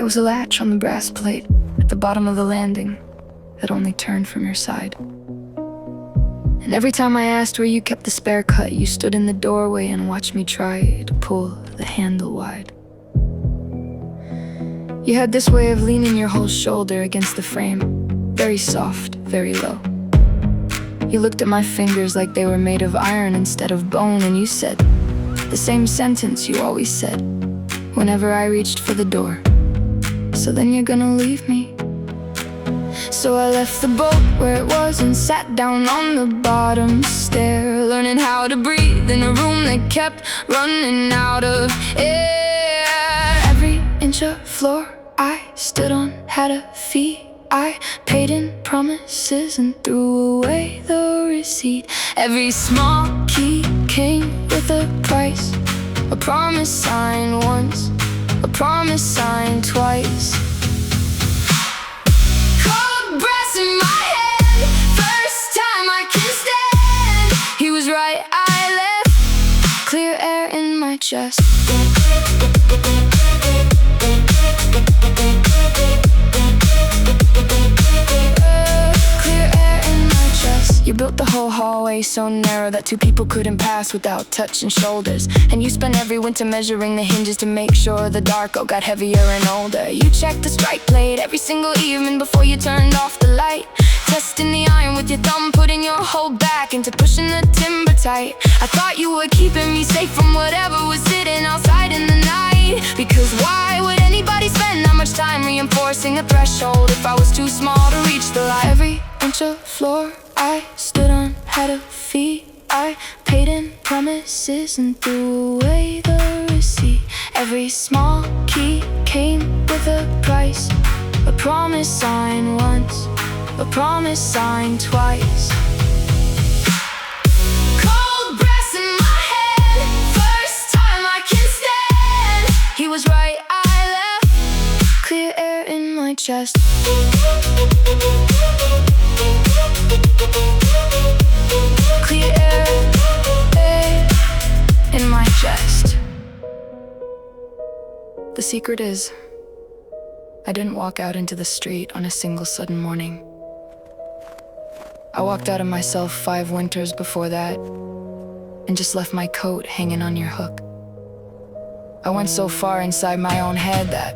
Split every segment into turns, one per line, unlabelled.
was a latch on the brass plate at the bottom of the landing that only turned from your side. And every time I asked where you kept the spare cut, you stood in the doorway and watched me try to pull the handle wide. You had this way of leaning your whole shoulder against the frame, very soft, very low. You looked at my fingers like they were made of iron instead of bone, and you said the same sentence you always said whenever I reached for the door. So then you're gonna leave me. So I left the boat where it was and sat down on the bottom stair, learning how to breathe in a room that kept running out of air. Every inch of floor I stood on had a fee. I paid in promises and threw away the receipt. Every small key came with a price, a promise signed once, a promise signed twice. Cold brass in my head, first time I can stand. He was right, I left clear air in my chest. You built the whole hallway so narrow that two people couldn't pass without touching shoulders. And you spent every winter measuring the hinges to make sure the darko got heavier and older. You checked the strike plate every single evening before you turned off the light, testing the iron with your thumb, putting your whole back into pushing the timber tight. I thought you were keeping me safe from whatever was sitting outside in the night, because why would anybody spend that much time reinforcing a threshold if I was too small to reach the light? Every inch of floor I stood on had a fee. I paid in promises and threw away the receipt. Every small key came with a price, a promise signed once, a promise signed twice. Cold brass in my head, first time I can stand. He was right, I left clear air in my chest. Clear air in my chest. The secret is, I didn't walk out into the street on a single sudden morning. I walked out of myself 5 winters before that, and just left my coat hanging on your hook. I went so far inside my own head that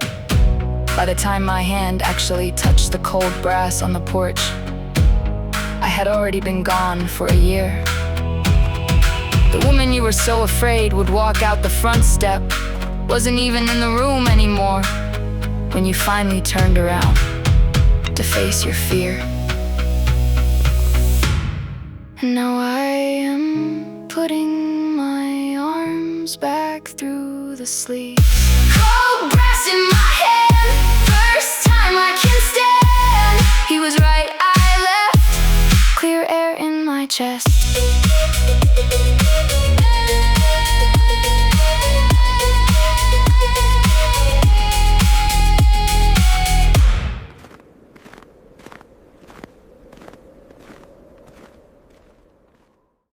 by the time my hand actually touched the cold brass on the porch, I had already been gone for a year. The woman you were so afraid would walk out the front step wasn't even in the room anymore when you finally turned around to face your fear. And now I am putting my arms back through the sleeve. Cold brass in my head, first time I can stand. He was right, I left clear air in my chest.